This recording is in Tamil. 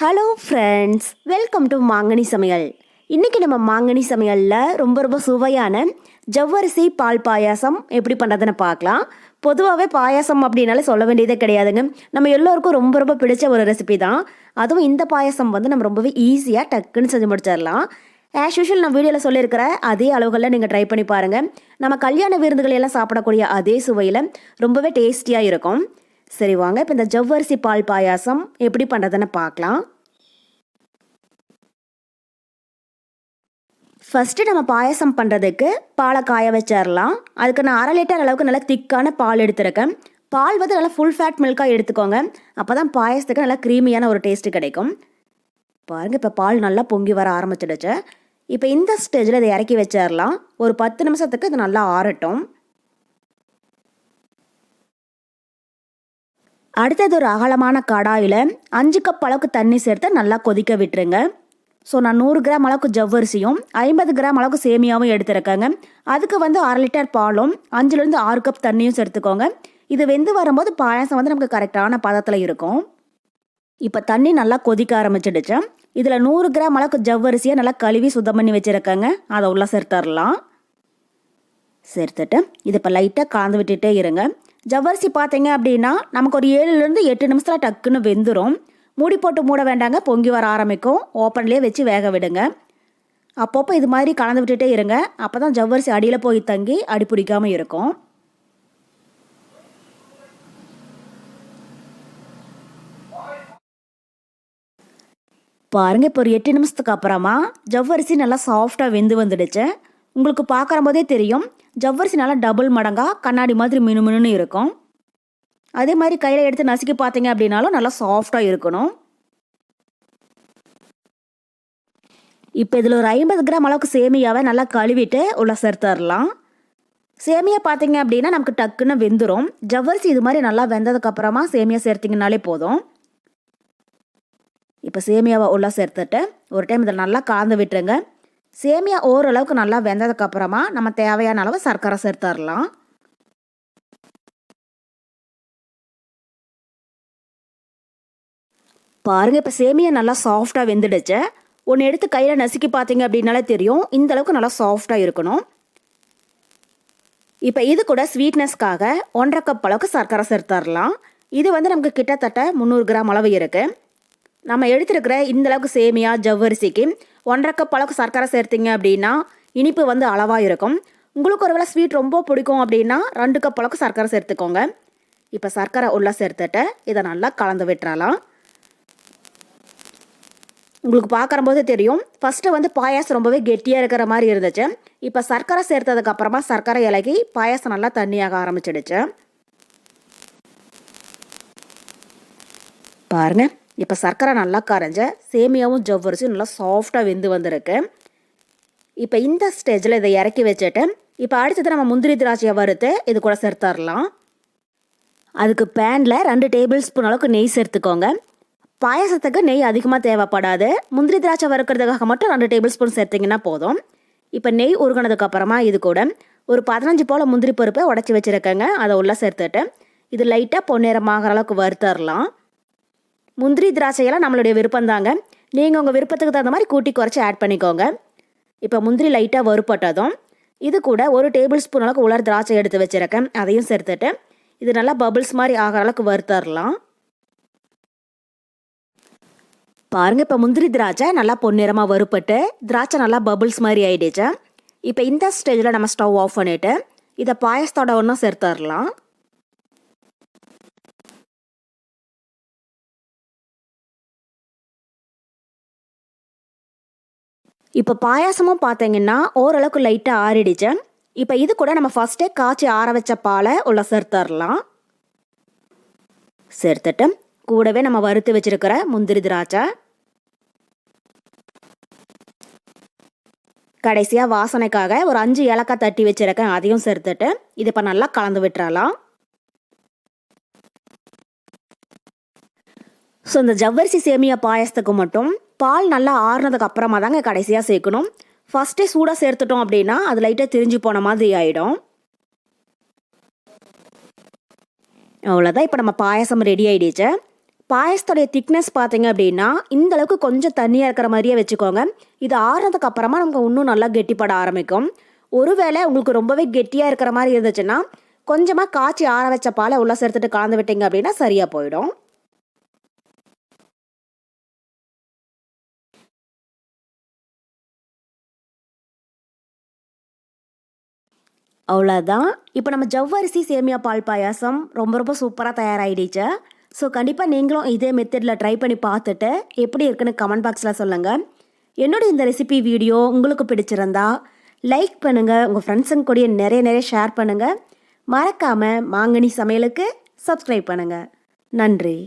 ஹலோ ஃப்ரெண்ட்ஸ், வெல்கம் டு மாங்கனி சமையல். இன்றைக்கி நம்ம மாங்கனி சமையலில் ரொம்ப சுவையான ஜவ்வரிசி பால் பாயாசம் எப்படி பண்ணுறதுன்னு பார்க்கலாம். பொதுவாகவே பாயாசம் அப்படின்னாலே சொல்ல வேண்டியதே கிடையாதுங்க. நம்ம எல்லோருக்கும் ரொம்ப பிடிச்ச ஒரு ரெசிபி தான். அதுவும் இந்த பாயாசம் நம்ம ரொம்பவே ஈஸியாக டக்குன்னு செஞ்சு முடிச்சிடலாம். ஆஸ் யூஷுவல் நான் வீடியோவில் சொல்லியிருக்கிற அதே அளவுகளில் நீங்கள் ட்ரை பண்ணி பாருங்கள். நம்ம கல்யாண விருந்துகளெல்லாம் சாப்பிடக்கூடிய அதே சுவையில் ரொம்பவே டேஸ்டியாக இருக்கும். சரி வாங்க, இப்போ இந்த ஜவ்வரிசி பால் பாயாசம் எப்படி பண்ணுறதுன்னு பார்க்கலாம். ஃபஸ்ட்டு நம்ம பாயாசம் பண்ணுறதுக்கு பாலை காய வச்சிடலாம். அதுக்கு நான் 1/2 லிட்டர் அளவுக்கு நல்லா திக்கான பால் எடுத்துருக்கேன். பால் நல்லா ஃபுல் ஃபேட் மில்காக எடுத்துக்கோங்க. அப்போ தான் பாயாசத்துக்கு நல்லா க்ரீமியான ஒரு டேஸ்ட்டு கிடைக்கும். பாருங்கள், இப்போ பால் நல்லா பொங்கி வர ஆரம்பிச்சிடுச்சு. இப்போ இந்த ஸ்டேஜில் இதை இறக்கி வச்சிடலாம். ஒரு 10 நிமிஷத்துக்கு இது நல்லா ஆறட்டும். அடுத்தது ஒரு அகலமான கடாயில் 5 கப் அளவுக்கு தண்ணி சேர்த்து நல்லா கொதிக்க விட்டுருங்க. ஸோ நான் 100 கிராம் அளவுக்கு ஜவ்வரிசியும் 50 கிராம் அளவுக்கு சேமியாவும் எடுத்துருக்கேங்க. அதுக்கு 1/2 லிட்டர் பாலும் 5லேருந்து 6 கப் தண்ணியும் சேர்த்துக்கோங்க. இது வெந்து வரும்போது பாயாசம் நமக்கு கரெக்டான பதத்தில் இருக்கும். இப்போ தண்ணி நல்லா கொதிக்க ஆரம்பிச்சிடுச்சு. இதில் 100 கிராம் அளவுக்கு ஜவ்வரிசியை நல்லா கழுவி சுத்தம் பண்ணி வச்சுருக்கேங்க. அதை உள்ள சேர்த்துடலாம். சேர்த்துட்டு இது இப்போ லைட்டாக கலந்து விட்டுட்டே இருங்க. ஜவ்வரிசி பார்த்தீங்க அப்படின்னா நமக்கு ஒரு 7லேருந்து 8 நிமிஷத்தில் டக்குன்னு வெந்துடும். மூடி போட்டு மூட வேண்டாங்க, பொங்கி வர ஆரம்பிக்கும். ஓப்பன்லேயே வச்சு வேக விடுங்க. அப்பப்போ இது மாதிரி கலந்து விட்டுட்டே இருங்க. அப்போ தான் ஜவ்வரிசி அடியில் போய் தங்கி அடி பிடிக்காமல் இருக்கும். பாருங்கள், இப்போ ஒரு 8 நிமிஷத்துக்கு அப்புறமா ஜவ்வரிசி நல்லா சாஃப்டாக வெந்து வந்துடுச்சு. உங்களுக்கு பார்க்குற போதே தெரியும், ஜவ்வரிசி நல்லா டபுள் மடங்காக கண்ணாடி மாதிரி மினுமினுன்னு இருக்கும். அதே மாதிரி கையில் எடுத்து நசுக்கி பார்த்தீங்க அப்படின்னாலும் நல்லா சாஃப்டாக இருக்கணும். இப்போ இதில் ஒரு 50 கிராம் அளவுக்கு சேமியாவை நல்லா கழுவிட்டு உள்ள சேர்த்துடலாம். சேமியா பார்த்தீங்க அப்படின்னா நமக்கு டக்குன்னு வெந்துடும். ஜவ்வரிசி இது மாதிரி நல்லா வெந்ததுக்கப்புறமா சேமியா சேர்த்திங்கனாலே போதும். இப்போ சேமியாவை உள்ள சேர்த்துட்டு ஒரு டைம் இதில் நல்லா கலந்து விட்டுருங்க. சேமியா ஓரளவுக்கு நல்லா வெந்ததுக்கப்புறமா நம்ம தேவையான அளவு சர்க்கரை சேர்த்துடலாம். பாருங்கள், இப்போ சேமியா நல்லா சாஃப்டாக வெந்துடுச்சு. ஒன்று எடுத்து கையில் நசுக்கி பார்த்தீங்க அப்படின்னாலே தெரியும், இந்த அளவுக்கு நல்லா சாஃப்டாக இருக்கணும். இப்போ இது கூட ஸ்வீட்னஸ்க்காக 1/2 கப் அளவுக்கு சர்க்கரை சேர்த்துடலாம். இது நமக்கு கிட்டத்தட்ட 300 கிராம் அளவு இருக்குது. நம்ம எடுத்துருக்கிற இந்த அளவுக்கு சேமியா ஜவ்வரிசிக்கு 1/2 கப் அளவுக்கு சர்க்கரை சேர்த்திங்க அப்படின்னா இனிப்பு அளவாக இருக்கும். உங்களுக்கு ஒருவேளை ஸ்வீட் ரொம்ப பிடிக்கும் அப்படின்னா 2 கப் அளவுக்கு சர்க்கரை சேர்த்துக்கோங்க. இப்போ சர்க்கரை உள்ள சேர்த்துட்டு இதை நல்லா கலந்து விட்டுறலாம். உங்களுக்கு பார்க்கும்போது தெரியும், ஃபஸ்ட்டு பாயாசம் ரொம்பவே கெட்டியாக இருக்கிற மாதிரி இருந்துச்சு. இப்போ சர்க்கரை சேர்த்ததுக்கப்புறமா சர்க்கரை இலகி பாயாசம் நல்லா தண்ணியாக ஆரம்பிச்சிடுச்சு. பாருங்கள், இப்போ சர்க்கரை நல்லா கரைஞ்ச சேமியாவும் ஜவ்வரிசியும் நல்லா சாஃப்டாக வெந்து வந்திருக்கு. இப்போ இந்த ஸ்டேஜில் இதை இறக்கி வச்சுட்டு இப்போ அடுத்தது நம்ம முந்திரி திராட்சையை வறுத்து இது கூட சேர்த்துடலாம். அதுக்கு பேனில் 2 டேபிள் ஸ்பூன் அளவுக்கு நெய் சேர்த்துக்கோங்க. பாயாசத்துக்கு நெய் அதிகமாக தேவைப்படாது. முந்திரி திராட்சை வறுக்கிறதுக்காக மட்டும் 2 டேபிள் ஸ்பூன் சேர்த்திங்கன்னா போதும். இப்போ நெய் உருகினதுக்கப்புறமா இது கூட ஒரு 15 போல் முந்திரி பருப்பை உடச்சி வச்சுருக்கேங்க. அதை உள்ளே சேர்த்துட்டு இது லைட்டாக பொன்னிறமாகிற அளவுக்கு வறுத்தரலாம். முந்திரி திராட்சையெல்லாம் நம்மளுடைய விருப்பம் தாங்க. நீங்கள் உங்கள் விருப்பத்துக்கு தகுந்த மாதிரி கூட்டி குறைச்சி ஆட் பண்ணிக்கோங்க. இப்போ முந்திரி லைட்டாக வறுப்பட்டதும் இது கூட ஒரு டேபிள் ஸ்பூன் அளவுக்கு உலர் திராட்சை எடுத்து வச்சுருக்கேன். அதையும் சேர்த்துட்டு இது நல்லா பபிள்ஸ் மாதிரி ஆகிற அளவுக்கு வறுத்தரலாம். பாருங்கள், இப்போ முந்திரி திராட்சை நல்லா பொன்னிறமாக வறுப்பட்டு திராட்சை நல்லா பபிள்ஸ் மாதிரி ஆகிடுச்சு. இப்போ இந்த ஸ்டேஜில் நம்ம ஸ்டவ் ஆஃப் பண்ணிவிட்டு இதை பாயசத்தோட ஒன்றும் சேர்த்துடலாம். இப்போ பாயாசமும் பார்த்தீங்கன்னா ஓரளவுக்கு லைட்டாக ஆறிடுச்சு. இப்போ இது கூட நம்ம ஃபஸ்ட்டே காய்ச்சி ஆற வச்ச பாலை உள்ள சேர்த்துடலாம். சேர்த்துட்டு கூடவே நம்ம வறுத்து வச்சிருக்கிற முந்திரி திராட்சை, கடைசியாக வாசனைக்காக ஒரு 5 ஏலக்காய் தட்டி வச்சிருக்கேன், அதையும் சேர்த்துட்டு இது இப்போ நல்லா கலந்து விட்டுறலாம். ஸோ இந்த ஜவ்வரிசி சேமியா பாயசத்துக்கு மட்டும் பால் நல்லா ஆறுனதுக்கு அப்புறமா தாங்க கடைசியாக சேர்க்கணும். ஃபஸ்ட்டே சூடாக சேர்த்துட்டோம் அப்படின்னா அது லைட்டாக திரிஞ்சு போன மாதிரி ஆகிடும். அவ்வளோதான், இப்போ நம்ம பாயசம் ரெடி ஆகிடுச்சு. பாயசத்தோடைய திக்னஸ் பார்த்தீங்க அப்படின்னா இந்த அளவுக்கு கொஞ்சம் தண்ணியாக இருக்கிற மாதிரியே வச்சுக்கோங்க. இது ஆறுனதுக்கு அப்புறமா நமக்கு இன்னும் நல்லா கெட்டிப்பட ஆரம்பிக்கும். ஒருவேளை உங்களுக்கு ரொம்பவே கெட்டியாக இருக்கிற மாதிரி இருந்துச்சுன்னா கொஞ்சமாக காய்ச்சி ஆற வச்ச பாலை உள்ள சேர்த்துட்டு கலந்து விட்டீங்க அப்படின்னா சரியாக போயிடும். அவ்வளோதான். இப்போ நம்ம ஜவ்வரிசி சேமியா பால் பாயாசம் ரொம்ப ரொம்ப சூப்பராக தயாராகிடுச்சு. ஸோ கண்டிப்பாக நீங்களும் இதே மெத்தடில் ட்ரை பண்ணி பார்த்துட்டு எப்படி இருக்குன்னு கமெண்ட் பாக்ஸில் சொல்லுங்கள். என்னோட இந்த ரெசிபி வீடியோ உங்களுக்கு பிடிச்சிருந்தா லைக் பண்ணுங்கள், உங்கள் ஃப்ரெண்ட்ஸுங்க கூட நிறைய நிறைய ஷேர் பண்ணுங்கள். மறக்காமல் மாங்கனி சமையலுக்கு சப்ஸ்கிரைப் பண்ணுங்கள். நன்றி.